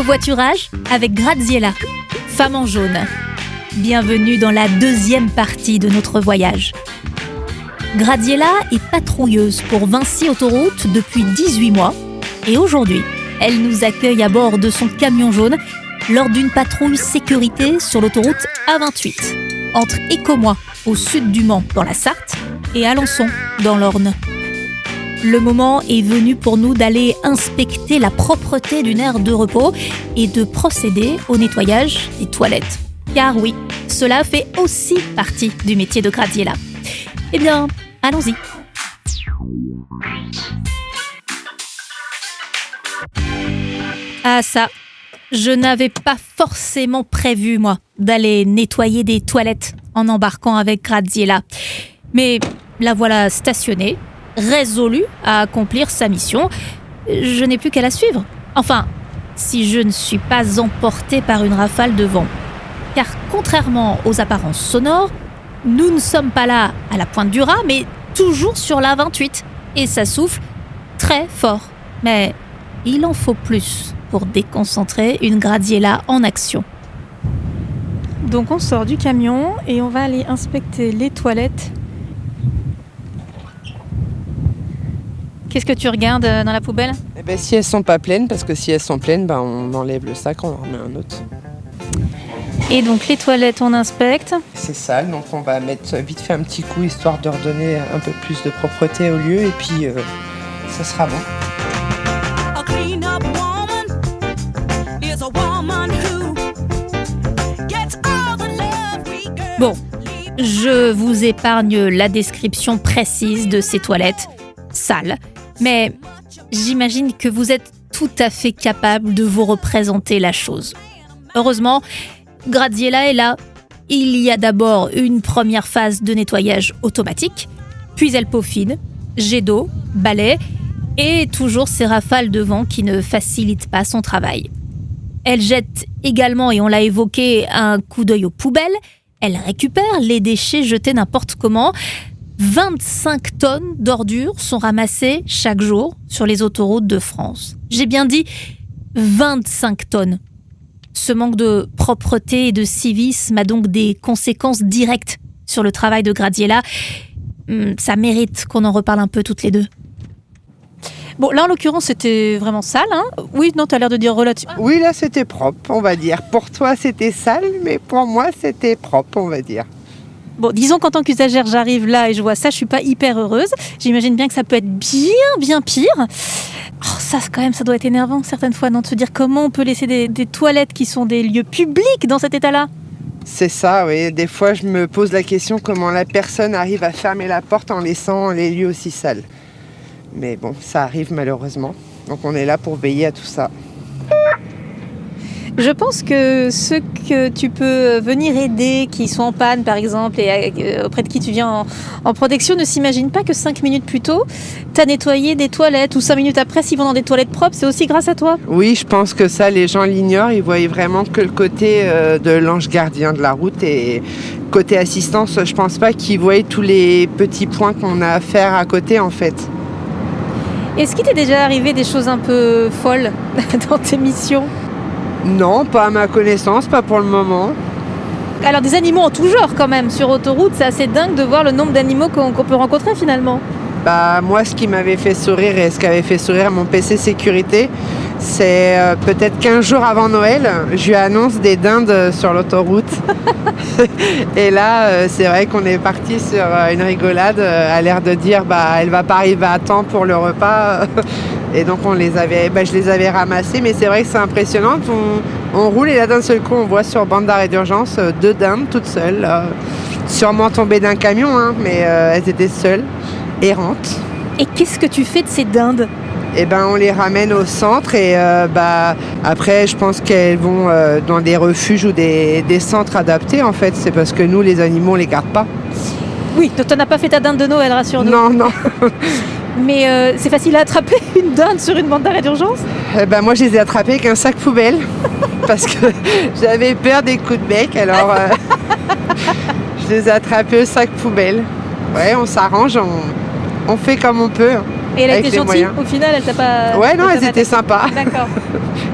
Covoiturage avec Graziella, femme en jaune. Bienvenue dans la deuxième partie de notre voyage. Graziella est patrouilleuse pour Vinci Autoroute depuis 18 mois et aujourd'hui, elle nous accueille à bord de son camion jaune lors d'une patrouille sécurité sur l'autoroute A28, entre Écomois, au sud du Mans, dans la Sarthe, et Alençon, dans l'Orne. Le moment est venu pour nous d'aller inspecter la propreté d'une aire de repos et de procéder au nettoyage des toilettes. Car oui, cela fait aussi partie du métier de Graziella. Eh bien, allons-y. Ah ça, je n'avais pas forcément prévu, moi, d'aller nettoyer des toilettes en embarquant avec Graziella. Mais la voilà stationnée, résolue à accomplir sa mission. Je n'ai plus qu'à la suivre. Enfin, si je ne suis pas emportée par une rafale de vent. Car contrairement aux apparences sonores, nous ne sommes pas là à la pointe du Raz, mais toujours sur la 28. Et ça souffle très fort. Mais il en faut plus pour déconcentrer une Graziella en action. Donc on sort du camion et on va aller inspecter les toilettes. Qu'est-ce que tu regardes dans la poubelle ? Si elles sont pas pleines, parce que si elles sont pleines, on enlève le sac, on en remet un autre. Et donc les toilettes, on inspecte. C'est sale, donc on va mettre vite fait un petit coup, histoire de redonner un peu plus de propreté au lieu, et puis ça sera bon. Bon, je vous épargne la description précise de ces toilettes sales, mais j'imagine que vous êtes tout à fait capable de vous représenter la chose. Heureusement, Graziella est là. Il y a d'abord une première phase de nettoyage automatique, puis elle peaufine, jet d'eau, balai et toujours ces rafales de vent qui ne facilitent pas son travail. Elle jette également, et on l'a évoqué, un coup d'œil aux poubelles. Elle récupère les déchets jetés n'importe comment. 25 tonnes d'ordures sont ramassées chaque jour sur les autoroutes de France. J'ai bien dit 25 tonnes. Ce manque de propreté et de civisme a donc des conséquences directes sur le travail de Graziella. Ça mérite qu'on en reparle un peu toutes les deux. Bon, là en l'occurrence c'était vraiment sale, hein ? Oui, non, t'as l'air de dire relativement. Oui, là c'était propre, on va dire. Pour toi c'était sale, mais pour moi c'était propre, on va dire. Bon, disons qu'en tant qu'usagère, j'arrive là et je vois ça, je suis pas hyper heureuse. J'imagine bien que ça peut être bien pire. Oh, ça quand même, ça doit être énervant certaines fois, non ? De se dire comment on peut laisser des toilettes qui sont des lieux publics dans cet état-là ? C'est ça, oui. Des fois je me pose la question comment la personne arrive à fermer la porte en laissant les lieux aussi sales. Mais bon, ça arrive malheureusement. Donc on est là pour veiller à tout ça. Je pense que ceux que tu peux venir aider, qui sont en panne par exemple, et auprès de qui tu viens en protection, ne s'imaginent pas que 5 minutes plus tôt, tu as nettoyé des toilettes, ou 5 minutes après, s'ils vont dans des toilettes propres, c'est aussi grâce à toi. Oui, je pense que ça, les gens l'ignorent. Ils voient vraiment que le côté de l'ange gardien de la route. Et côté assistance, je pense pas qu'ils voient tous les petits points qu'on a à faire à côté en fait. Est-ce qu'il t'est déjà arrivé des choses un peu folles dans tes missions ? Non, pas à ma connaissance, pas pour le moment. Alors des animaux en tout genre quand même, sur autoroute, c'est assez dingue de voir le nombre d'animaux qu'on peut rencontrer finalement. Moi, ce qui m'avait fait sourire et ce qui avait fait sourire mon PC sécurité, c'est peut-être 15 jours avant Noël, je lui annonce des dindes sur l'autoroute. Et là, c'est vrai qu'on est parti sur une rigolade, à l'air de dire elle va pas arriver à temps pour le repas. Et donc je les avais ramassés, mais c'est vrai que c'est impressionnant. On roule et là d'un seul coup on voit sur bande d'arrêt d'urgence 2 dindes toutes seules, sûrement tombées d'un camion, mais elles étaient seules, errantes. Et qu'est-ce que tu fais de ces dindes ? On les ramène au centre et après je pense qu'elles vont dans des refuges ou des centres adaptés en fait. C'est parce que nous les animaux on les garde pas. Oui, donc t'en as pas fait ta dinde de Noël, rassure-nous. Non. Mais c'est facile à attraper une dinde sur une bande d'arrêt d'urgence ? Moi je les ai attrapés avec un sac poubelle parce que j'avais peur des coups de bec, alors je les ai attrapés au sac poubelle. Ouais, on s'arrange, on fait comme on peut. Et elle a été gentille au final, elle t'a pas... Ouais, non, elles étaient sympas. D'accord.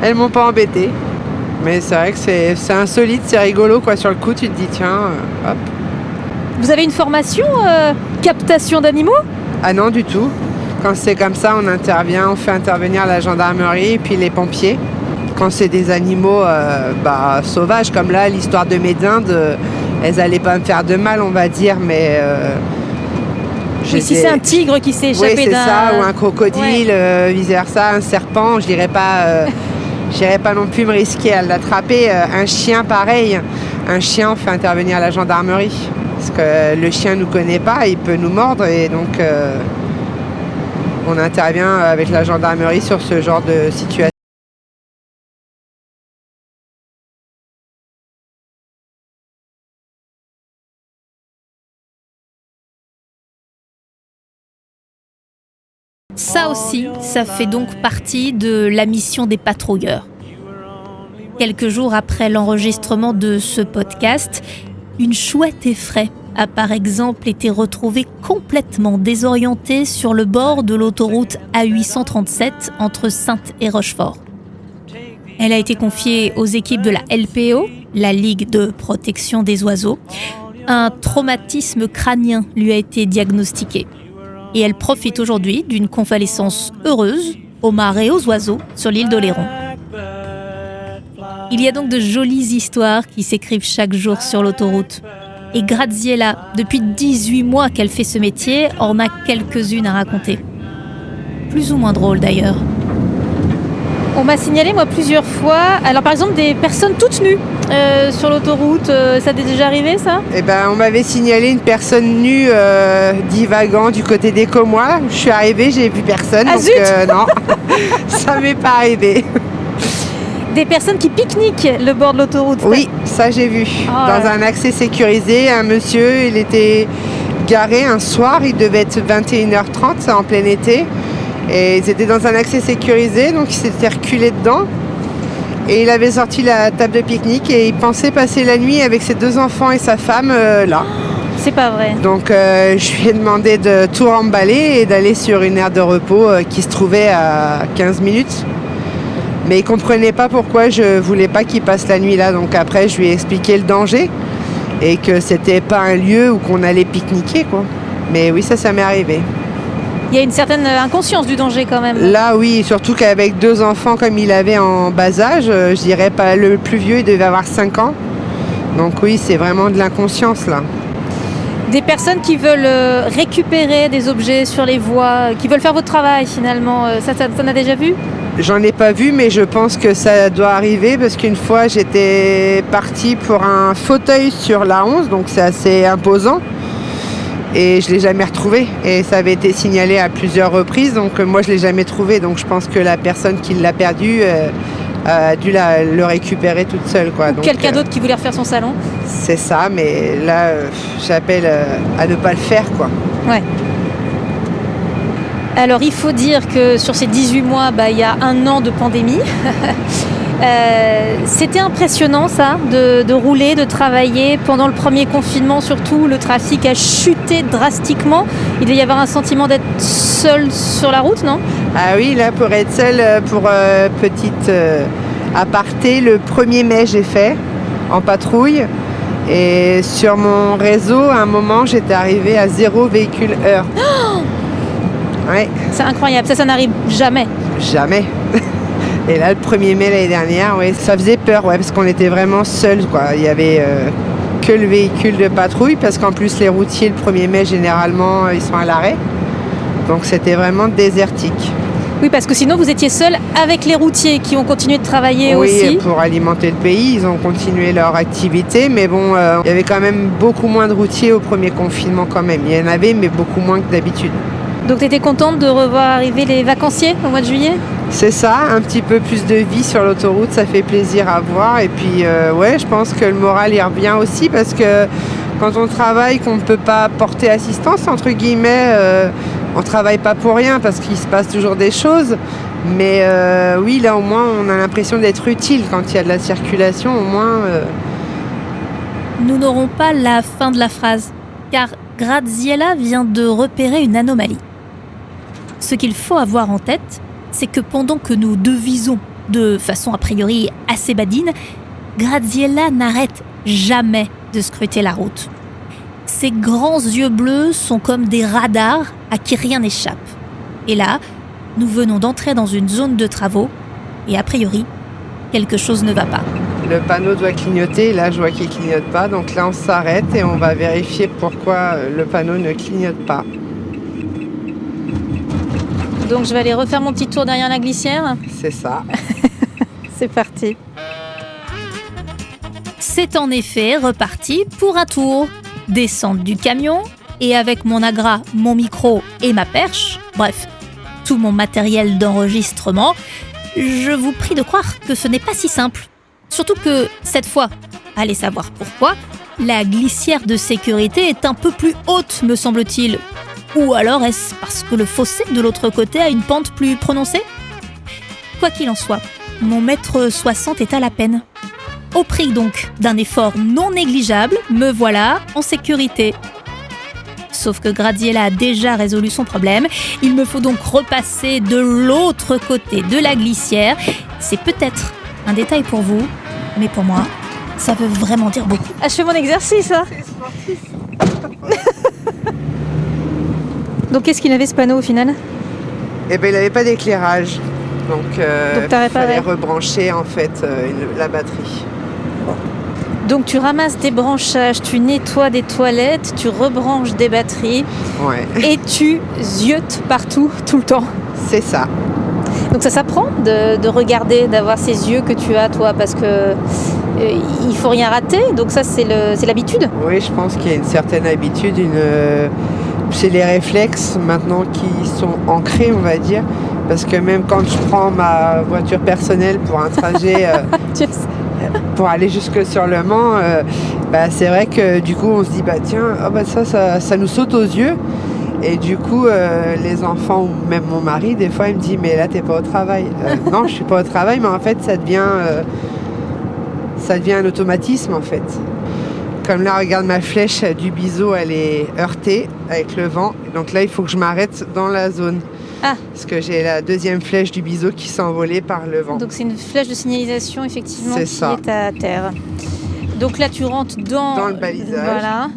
Elles m'ont pas embêté. Mais c'est vrai que c'est insolite, c'est rigolo quoi. Sur le coup, tu te dis tiens, hop. Vous avez une formation captation d'animaux? Ah non, du tout. Quand c'est comme ça, on intervient, on fait intervenir la gendarmerie et puis les pompiers. Quand c'est des animaux sauvages, comme là, l'histoire de mes dindes, elles n'allaient pas me faire de mal, on va dire, mais... si c'est un tigre qui s'est échappé c'est ça, ou un crocodile, vice-versa, un serpent, je n'irais pas non plus me risquer à l'attraper. Un chien, pareil. Un chien, on fait intervenir la gendarmerie. Parce que le chien ne nous connaît pas, il peut nous mordre et donc... on intervient avec la gendarmerie sur ce genre de situation. Ça aussi, ça fait donc partie de la mission des patrouilleurs. Quelques jours après l'enregistrement de ce podcast, une chouette effraie a par exemple été retrouvée complètement désorientée sur le bord de l'autoroute A837 entre Saintes et Rochefort. Elle a été confiée aux équipes de la LPO, la Ligue de protection des oiseaux. Un traumatisme crânien lui a été diagnostiqué. Et elle profite aujourd'hui d'une convalescence heureuse aux mares et aux oiseaux sur l'île d'Oléron. Il y a donc de jolies histoires qui s'écrivent chaque jour sur l'autoroute. Et Graziella, depuis 18 mois qu'elle fait ce métier, en a quelques-unes à raconter. Plus ou moins drôles d'ailleurs. On m'a signalé, moi, plusieurs fois, alors par exemple, des personnes toutes nues sur l'autoroute. Ça t'est déjà arrivé, ça? On m'avait signalé une personne nue divagant du côté des Commois. Je suis arrivée, j'ai vu personne. Ah, donc, zut non, ça m'est pas arrivé. Des personnes qui pique-niquent le bord de l'autoroute. Oui, ça j'ai vu. Dans un accès sécurisé, un monsieur, il était garé un soir, il devait être 21h30, en plein été. Et ils étaient dans un accès sécurisé, donc il s'était reculé dedans. Et il avait sorti la table de pique-nique et il pensait passer la nuit avec ses 2 enfants et sa femme là. C'est pas vrai. Donc je lui ai demandé de tout remballer et d'aller sur une aire de repos qui se trouvait à 15 minutes. Mais il comprenait pas pourquoi je voulais pas qu'il passe la nuit là. Donc après, je lui ai expliqué le danger et que c'était pas un lieu où qu'on allait pique-niquer, quoi. Mais oui, ça m'est arrivé. Il y a une certaine inconscience du danger quand même. Là, oui, surtout qu'avec 2 enfants comme il avait en bas âge, je dirais pas le plus vieux, il devait avoir 5 ans. Donc oui, c'est vraiment de l'inconscience là. Des personnes qui veulent récupérer des objets sur les voies, qui veulent faire votre travail finalement, ça t'en as déjà vu? J'en ai pas vu, mais je pense que ça doit arriver parce qu'une fois j'étais partie pour un fauteuil sur la 11, donc c'est assez imposant. Et je l'ai jamais retrouvé. Et ça avait été signalé à plusieurs reprises, donc moi je l'ai jamais trouvé. Donc je pense que la personne qui l'a perdu a dû le récupérer toute seule, quoi. Donc, quelqu'un d'autre qui voulait refaire son salon. C'est ça, mais là j'appelle à ne pas le faire, quoi. Ouais. Alors il faut dire que sur ces 18 mois, il y a 1 an de pandémie. C'était impressionnant ça, de rouler, de travailler. Pendant le premier confinement surtout, le trafic a chuté drastiquement. Il devait y avoir un sentiment d'être seul sur la route, non? Ah oui, là pour être seul, pour petite aparté, le 1er mai j'ai fait en patrouille. Et sur mon réseau, à un moment, j'étais arrivée à 0 véhicule heure. Oh, ouais. c'est incroyable, ça n'arrive jamais. Jamais. Et là, le 1er mai l'année dernière, ouais, ça faisait peur, ouais, parce qu'on était vraiment seuls, quoi. Il y avait que le véhicule de patrouille, parce qu'en plus, les routiers, le 1er mai, généralement, ils sont à l'arrêt. Donc, c'était vraiment désertique. Oui, parce que sinon, vous étiez seul avec les routiers qui ont continué de travailler aussi. Oui, pour alimenter le pays, ils ont continué leur activité, mais bon, il y avait quand même beaucoup moins de routiers au premier confinement quand même. Il y en avait, mais beaucoup moins que d'habitude. Donc, tu étais contente de revoir arriver les vacanciers au mois de juillet? C'est ça, un petit peu plus de vie sur l'autoroute, ça fait plaisir à voir. Et puis, ouais, je pense que le moral y revient aussi parce que quand on travaille, qu'on ne peut pas porter assistance, entre guillemets, on ne travaille pas pour rien parce qu'il se passe toujours des choses. Mais oui, là, au moins, on a l'impression d'être utile quand il y a de la circulation, au moins. Nous n'aurons pas la fin de la phrase, car Graziella vient de repérer une anomalie. Ce qu'il faut avoir en tête, c'est que pendant que nous devisons de façon a priori assez badine, Graziella n'arrête jamais de scruter la route. Ses grands yeux bleus sont comme des radars à qui rien n'échappe. Et là, nous venons d'entrer dans une zone de travaux et a priori, quelque chose ne va pas. Le panneau doit clignoter, là je vois qu'il ne clignote pas, donc là on s'arrête et on va vérifier pourquoi le panneau ne clignote pas. Donc je vais aller refaire mon petit tour derrière la glissière. C'est ça. C'est parti. C'est en effet reparti pour un tour. Descente du camion et avec mon agra, mon micro et ma perche, bref, tout mon matériel d'enregistrement, je vous prie de croire que ce n'est pas si simple. Surtout que, cette fois, allez savoir pourquoi, la glissière de sécurité est un peu plus haute, me semble-t-il. Ou alors est-ce parce que le fossé de l'autre côté a une pente plus prononcée ? Quoi qu'il en soit, mon mètre 60 est à la peine. Au prix donc d'un effort non négligeable, me voilà en sécurité. Sauf que Graziella a déjà résolu son problème, il me faut donc repasser de l'autre côté de la glissière. C'est peut-être un détail pour vous, mais pour moi, ça veut vraiment dire beaucoup. Ah, je fais mon exercice, hein. Donc qu'est-ce qu'il avait ce panneau au final ? Eh ben il n'avait pas d'éclairage, donc t'as réparé. fallait rebrancher en fait la batterie. Donc tu ramasses des branchages, tu nettoies des toilettes, tu rebranches des batteries Ouais, et tu ziotes partout, tout le temps. c'est ça. Donc ça s'apprend de regarder, d'avoir ces yeux que tu as toi, parce que il faut rien rater. Donc ça c'est l'habitude. Oui, je pense qu'il y a une certaine habitude, c'est les réflexes maintenant qui sont ancrés, on va dire. Parce que même quand je prends ma voiture personnelle pour un trajet pour aller jusque sur Le Mans, c'est vrai que du coup on se dit tiens, ça nous saute aux yeux. Et du coup les enfants ou même mon mari des fois il me dit mais là t'es pas au travail. Non, je suis pas au travail, mais en fait ça devient un automatisme en fait. Comme là, regarde, ma flèche du biseau, elle est heurtée avec le vent. Donc là, il faut que je m'arrête dans la zone. Ah. Parce que j'ai la deuxième flèche du biseau qui s'est envolée par le vent. Donc c'est une flèche de signalisation effectivement C'est qui ça. est à terre. Donc là tu rentres dans le balisage. Voilà.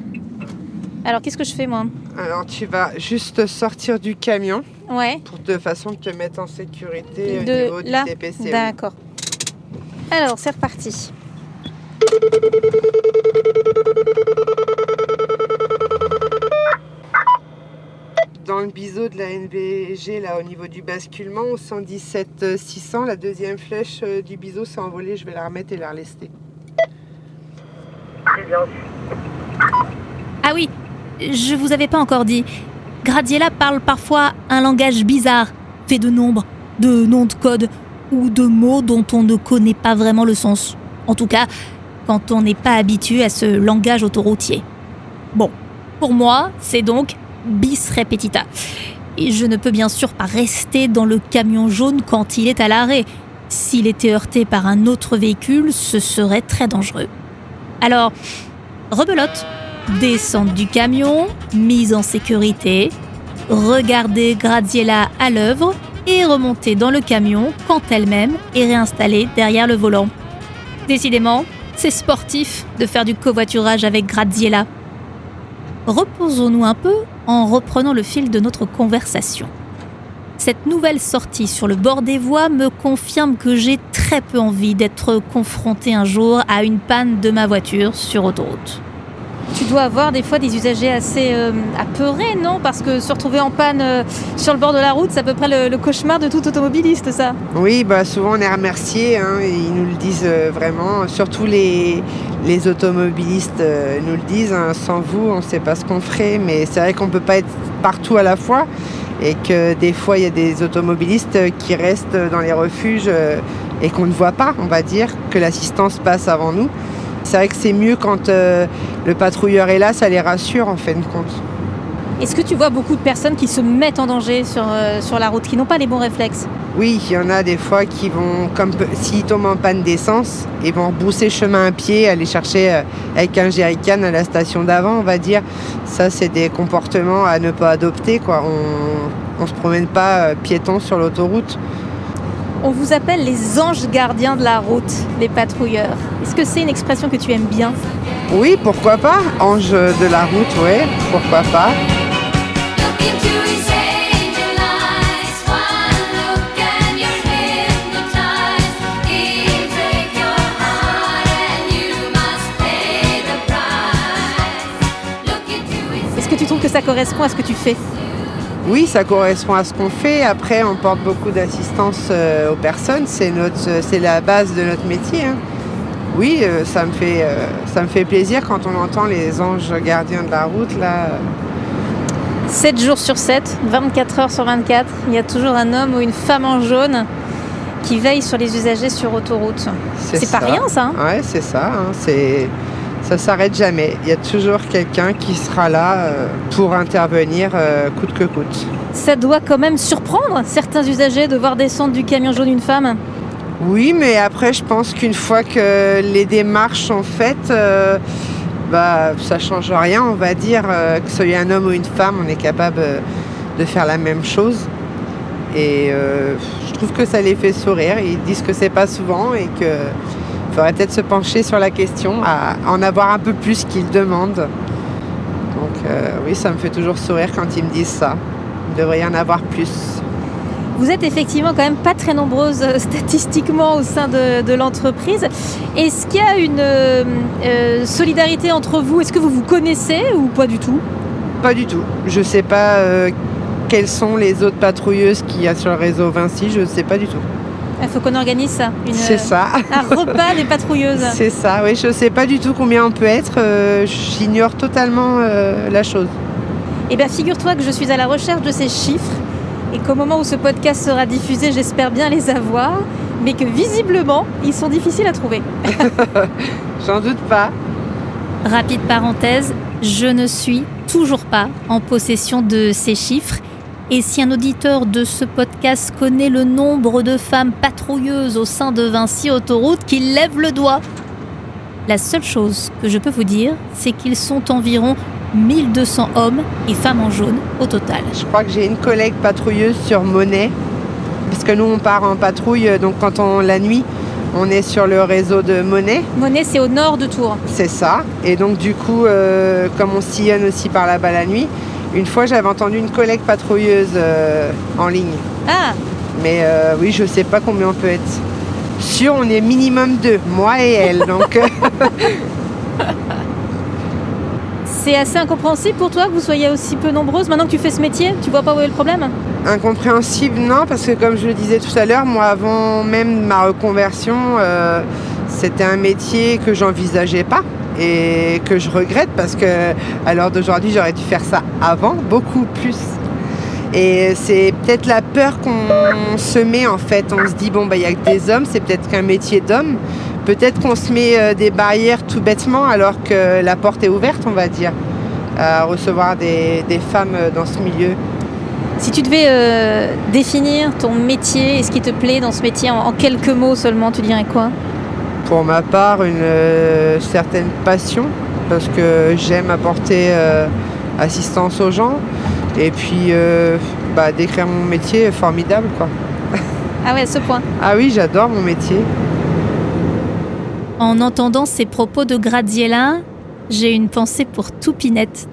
Alors qu'est-ce que je fais moi ? Alors tu vas juste sortir du camion Ouais. de façon de te mettre en sécurité au De niveau là. du TPC. D'accord. Alors c'est reparti. Dans le biseau de la NVG, là au niveau du basculement, au 117 600, la deuxième flèche du biseau s'est envolée. Je vais la remettre et la relester. Très bien. Ah oui, je vous avais pas encore dit. Graziella parle parfois un langage bizarre, fait de nombres, de noms de code ou de mots dont on ne connaît pas vraiment le sens. En tout cas, quand on n'est pas habitué à ce langage autoroutier. Bon, pour moi, c'est donc bis repetita. Et je ne peux bien sûr pas rester dans le camion jaune quand il est à l'arrêt. S'il était heurté par un autre véhicule, ce serait très dangereux. Alors, rebelote, descente du camion, mise en sécurité, regarder Graziella à l'œuvre et remonter dans le camion quand elle-même est réinstallée derrière le volant. Décidément, c'est sportif de faire du covoiturage avec Graziella. Reposons-nous un peu en reprenant le fil de notre conversation. Cette nouvelle sortie sur le bord des voies me confirme que j'ai très peu envie d'être confrontée un jour à une panne de ma voiture sur autoroute. Tu dois avoir des fois des usagers assez apeurés, non ? Parce que se retrouver en panne sur le bord de la route, c'est à peu près le cauchemar de tout automobiliste, ça. Oui, souvent on est remercié, et ils nous le disent vraiment. Surtout les automobilistes nous le disent. Sans vous, on ne sait pas ce qu'on ferait. Mais c'est vrai qu'on ne peut pas être partout à la fois. Et que des fois, il y a des automobilistes qui restent dans les refuges et qu'on ne voit pas, on va dire, que l'assistance passe avant nous. C'est vrai que c'est mieux quand le patrouilleur est là, ça les rassure en fin de compte. Est-ce que tu vois beaucoup de personnes qui se mettent en danger sur la route, qui n'ont pas les bons réflexes ? Oui, il y en a des fois qui vont, s'ils tombent en panne d'essence, ils vont rebousser chemin à pied, aller chercher avec un jerrycan à la station d'avant, on va dire. Ça, c'est des comportements à ne pas adopter, quoi. On se promène pas piéton sur l'autoroute. On vous appelle les anges gardiens de la route, les patrouilleurs. Est-ce que c'est une expression que tu aimes bien ? Oui, pourquoi pas. Ange de la route, ouais, pourquoi pas. Est-ce que tu trouves que ça correspond à ce que tu fais ? Oui, ça correspond à ce qu'on fait. Après, on porte beaucoup d'assistance aux personnes. C'est la base de notre métier. Hein. Oui, ça me fait plaisir quand on entend les anges gardiens de la route. Là. 7 jours sur 7, 24 heures sur 24, il y a toujours un homme ou une femme en jaune qui veille sur les usagers sur autoroute. C'est pas rien, ça. Hein. Ouais, c'est ça. Hein. Ça s'arrête jamais. Il y a toujours quelqu'un qui sera là pour intervenir coûte que coûte. Ça doit quand même surprendre certains usagers de voir descendre du camion jaune une femme. Oui, mais après, je pense qu'une fois que les démarches sont faites, ça change rien, on va dire. Que ce soit un homme ou une femme, on est capable de faire la même chose. Et je trouve que ça les fait sourire. Ils disent que c'est pas souvent et que il faudrait peut-être se pencher sur la question, à en avoir un peu plus qu'ils demandent. Donc oui, ça me fait toujours sourire quand ils me disent ça. Il devrait y en avoir plus. Vous êtes effectivement quand même pas très nombreuses statistiquement au sein de l'entreprise. Est-ce qu'il y a une solidarité entre vous ? Est-ce que vous vous connaissez ou pas du tout ? Pas du tout. Je sais pas quelles sont les autres patrouilleuses qu'il y a sur le réseau Vinci, je sais pas du tout. Il faut qu'on organise ça. C'est ça. Un repas des patrouilleuses. C'est ça, oui. Je ne sais pas du tout combien on peut être. J'ignore totalement la chose. Eh bien, figure-toi que je suis à la recherche de ces chiffres et qu'au moment où ce podcast sera diffusé, j'espère bien les avoir, mais que visiblement, ils sont difficiles à trouver. J'en doute pas. Rapide parenthèse, je ne suis toujours pas en possession de ces chiffres. Et si un auditeur de ce podcast connaît le nombre de femmes patrouilleuses au sein de Vinci Autoroute, qu'il lève le doigt. La seule chose que je peux vous dire, c'est qu'ils sont environ 1200 hommes et femmes en jaune au total. Je crois que j'ai une collègue patrouilleuse sur Monet, parce que nous on part en patrouille, donc la nuit, on est sur le réseau de Monet. Monet, c'est au nord de Tours. C'est ça. Et donc du coup, comme on sillonne aussi par là-bas la nuit, une fois, j'avais entendu une collègue patrouilleuse en ligne. Ah. Mais oui, je sais pas combien on peut être. Sûr, on est minimum 2, moi et elle. Donc. C'est assez incompréhensible pour toi que vous soyez aussi peu nombreuses. Maintenant que tu fais ce métier, tu vois pas où est le problème ? Incompréhensible, non, parce que comme je le disais tout à l'heure, moi, avant même ma reconversion, c'était un métier que j'envisageais pas. Et que je regrette parce que à l'heure d'aujourd'hui j'aurais dû faire ça avant, beaucoup plus. Et c'est peut-être la peur qu'on se met en fait. On se dit il y a que des hommes, c'est peut-être qu'un métier d'homme. Peut-être qu'on se met des barrières tout bêtement alors que la porte est ouverte, on va dire, à recevoir des femmes dans ce milieu. Si tu devais définir ton métier et ce qui te plaît dans ce métier en quelques mots seulement, tu dirais quoi ? Pour ma part, une certaine passion, parce que j'aime apporter assistance aux gens. Et puis, décrire mon métier, formidable, quoi. Ah ouais, à ce point. Ah oui, j'adore mon métier. En entendant ces propos de Graziella, j'ai une pensée pour Toupinette,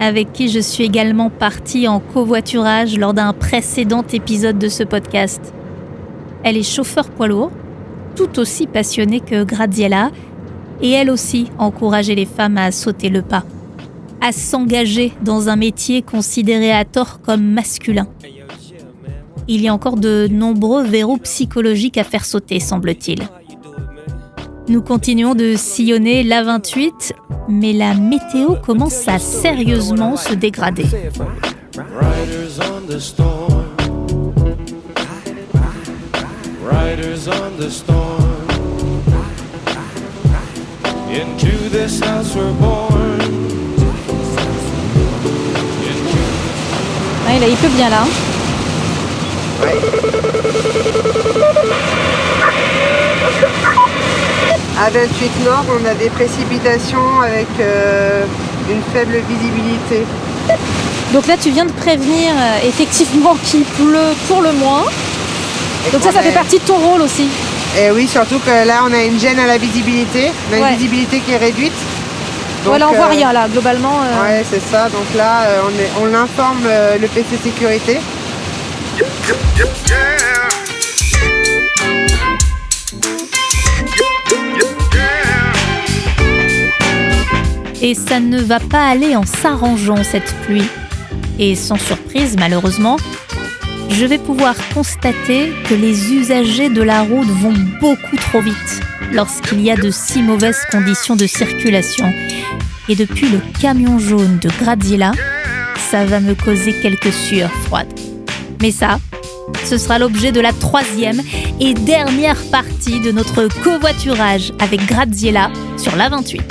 avec qui je suis également partie en covoiturage lors d'un précédent épisode de ce podcast. Elle est chauffeur poids lourd, tout aussi passionnée que Graziella, et elle aussi encourageait les femmes à sauter le pas, à s'engager dans un métier considéré à tort comme masculin. Il y a encore de nombreux verrous psychologiques à faire sauter, semble-t-il. Nous continuons de sillonner l'A28, mais la météo commence à sérieusement se dégrader. Riders on the storm. Into this house we're born. Ouais, là, il pleut bien là. Ouais. À 28 Nord, on a des précipitations avec une faible visibilité. Donc là, tu viens de prévenir effectivement qu'il pleut pour le moins. Donc ça fait partie de ton rôle aussi. Et oui, surtout que là, on a une gêne à la visibilité. On a une visibilité qui est réduite. Donc, voilà, on voit rien là, globalement. Ouais, c'est ça. Donc là, on informe le PC sécurité. Et ça ne va pas aller en s'arrangeant cette pluie. Et sans surprise, malheureusement, je vais pouvoir constater que les usagers de la route vont beaucoup trop vite lorsqu'il y a de si mauvaises conditions de circulation. Et depuis le camion jaune de Graziella, ça va me causer quelques sueurs froides. Mais ça, ce sera l'objet de la 3e et dernière partie de notre covoiturage avec Graziella sur l'A28.